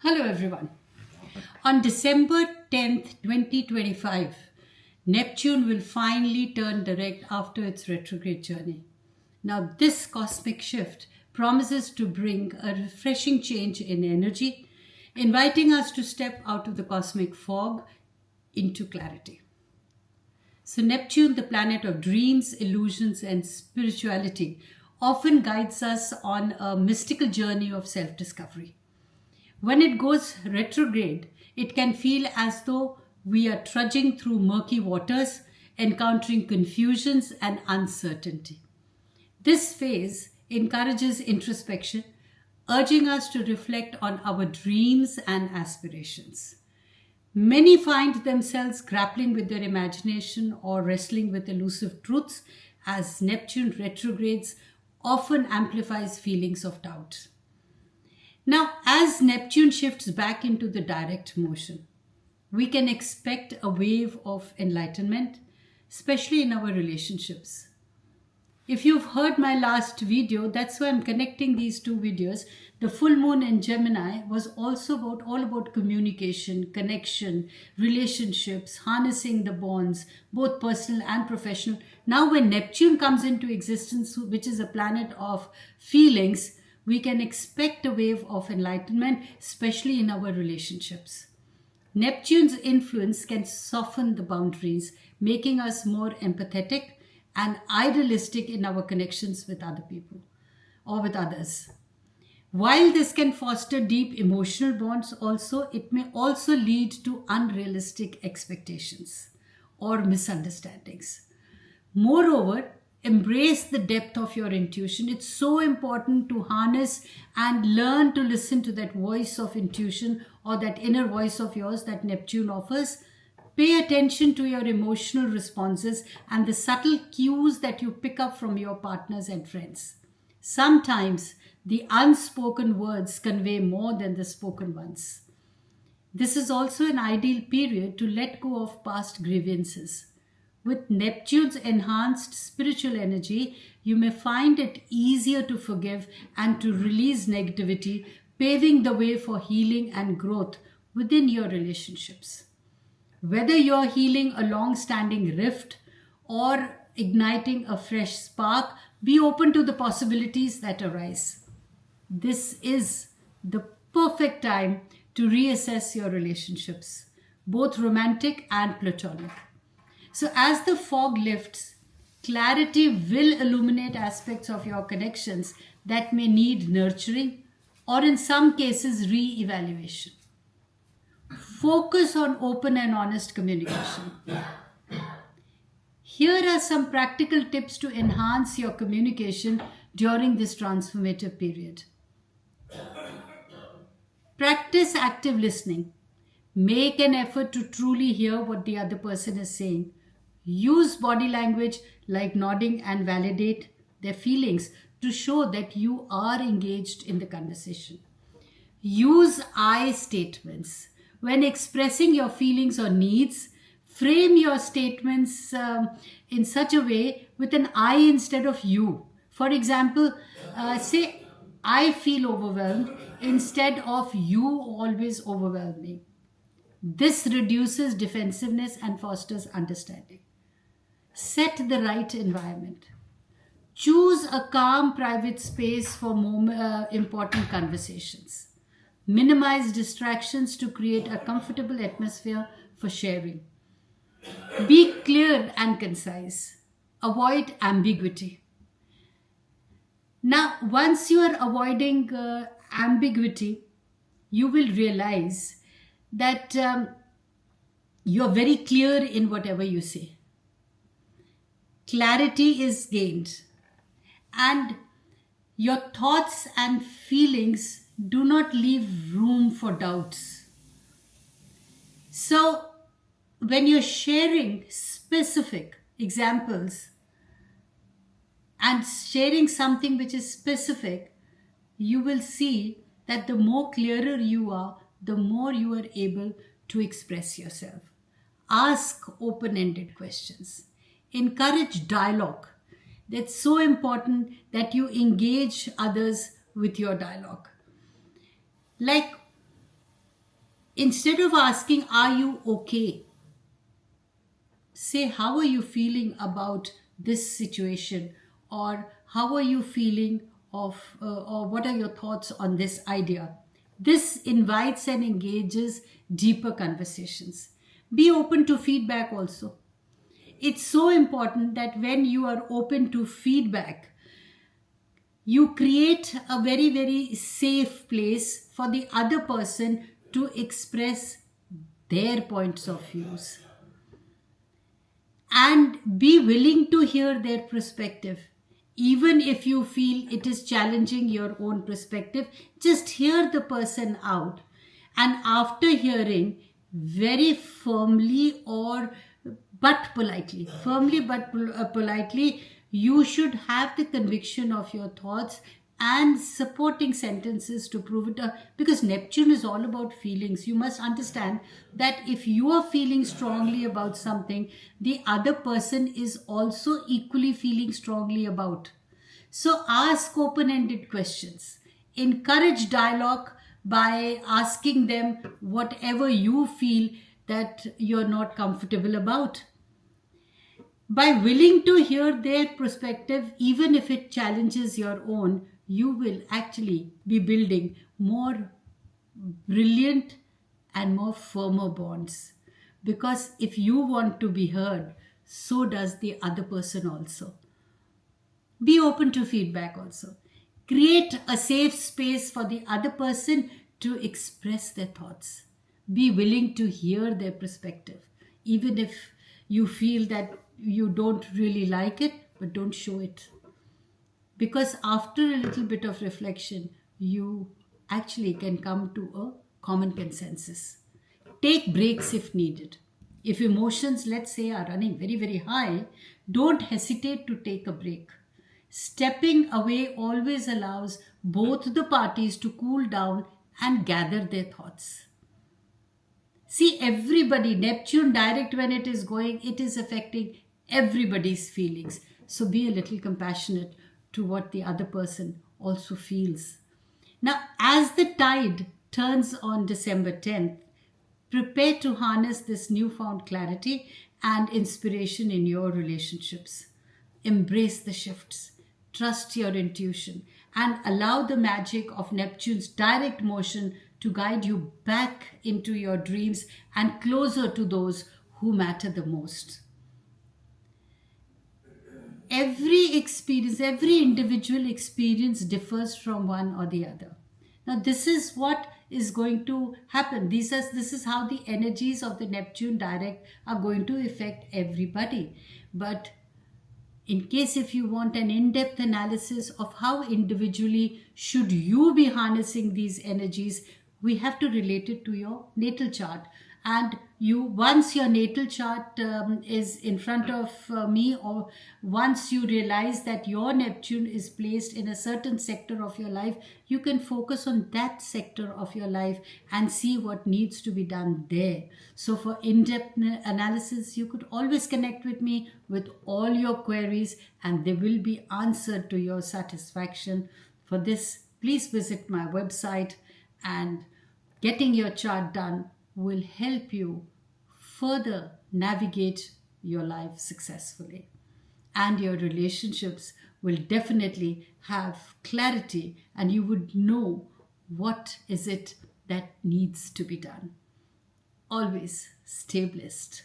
Hello everyone. On December 10th, 2025, Neptune will finally turn direct after its retrograde journey. Now, this cosmic shift promises to bring a refreshing change in energy, inviting us to step out of the cosmic fog into clarity. So, Neptune, the planet of dreams, illusions, and spirituality, often guides us on a mystical journey of self discovery. When it goes retrograde, it can feel as though we are trudging through murky waters, encountering confusions and uncertainty. This phase encourages introspection, urging us to reflect on our dreams and aspirations. Many find themselves grappling with their imagination or wrestling with elusive truths as Neptune retrogrades often amplifies feelings of doubt. Now, as Neptune shifts back into the direct motion, we can expect a wave of enlightenment, especially in our relationships. If you've heard my last video, that's why I'm connecting these two videos. The full moon in Gemini was also all about communication, connection, relationships, harnessing the bonds, both personal and professional. Now, when Neptune comes into existence, which is a planet of feelings, we can expect a wave of enlightenment, especially in our relationships. Neptune's influence can soften the boundaries, making us more empathetic and idealistic in our connections with other people or with others. While this can foster deep emotional bonds, it may also lead to unrealistic expectations or misunderstandings. Moreover, embrace the depth of your intuition. It's so important to harness and learn to listen to that voice of intuition or that inner voice of yours that Neptune offers. Pay attention to your emotional responses and the subtle cues that you pick up from your partners and friends. Sometimes the unspoken words convey more than the spoken ones. This is also an ideal period to let go of past grievances. With Neptune's enhanced spiritual energy, you may find it easier to forgive and to release negativity, paving the way for healing and growth within your relationships. Whether you're healing a long-standing rift or igniting a fresh spark, be open to the possibilities that arise. This is the perfect time to reassess your relationships, both romantic and platonic. So as the fog lifts, clarity will illuminate aspects of your connections that may need nurturing or in some cases re-evaluation. Focus on open and honest communication. Here are some practical tips to enhance your communication during this transformative period. Practice active listening. Make an effort to truly hear what the other person is saying. Use body language like nodding and validate their feelings to show that you are engaged in the conversation. Use I statements. When expressing your feelings or needs, frame your statements in such a way with an I instead of you. For example, say, I feel overwhelmed instead of you always overwhelm me. This reduces defensiveness and fosters understanding. Set the right environment. Choose a calm, private space for important conversations. Minimize distractions to create a comfortable atmosphere for sharing. Be clear and concise. Avoid ambiguity. Now, once you are avoiding ambiguity, you will realize that you're very clear in whatever you say. Clarity is gained, and your thoughts and feelings do not leave room for doubts. So, when you're sharing specific examples and sharing something which is specific, you will see that the more clearer you are, the more you are able to express yourself. Ask open-ended questions. Encourage dialogue. It's so important that you engage others with your dialogue. Like Instead of asking, are you okay? Say, how are you feeling about this situation? Or how are you feeling or what are your thoughts on this idea? This invites and engages deeper conversations. Be open to feedback also. It's so important that when you are open to feedback, you create a very, very safe place for the other person to express their points of views, and be willing to hear their perspective. Even if you feel it is challenging your own perspective, just hear the person out. And after hearing, very firmly or but politely, politely, you should have the conviction of your thoughts and supporting sentences to prove it. Because Neptune is all about feelings. You must understand that if you are feeling strongly about something, the other person is also equally feeling strongly about. So ask open-ended questions. Encourage dialogue by asking them whatever you feel that you're not comfortable about. By willing to hear their perspective, even if it challenges your own, you will actually be building more brilliant and more firmer bonds. Because if you want to be heard, so does the other person also. Be open to feedback also. Create a safe space for the other person to express their thoughts. Be willing to hear their perspective, even if you feel that you don't really like it, but don't show it. Because after a little bit of reflection, you actually can come to a common consensus. Take breaks if needed. If emotions, let's say, are running very, very high, don't hesitate to take a break. Stepping away always allows both the parties to cool down and gather their thoughts. See, everybody, Neptune direct when it is going, it is affecting everybody's feelings. So be a little compassionate to what the other person also feels. Now, as the tide turns on December 10th, prepare to harness this newfound clarity and inspiration in your relationships. Embrace the shifts, trust your intuition, and allow the magic of Neptune's direct motion to guide you back into your dreams and closer to those who matter the most. Every experience, every individual experience differs from one or the other. Now, this is what is going to happen. This is how the energies of the Neptune direct are going to affect everybody. But in case if you want an in-depth analysis of how individually should you be harnessing these energies, we have to relate it to your natal chart. And once your natal chart is in front of me, or once you realize that your Neptune is placed in a certain sector of your life, you can focus on that sector of your life and see what needs to be done there. So for in-depth analysis, you could always connect with me with all your queries, and they will be answered to your satisfaction. For this, please visit my website, and getting your chart done will help you further navigate your life successfully. And your relationships will definitely have clarity, and you would know what is it that needs to be done. Always stay blessed.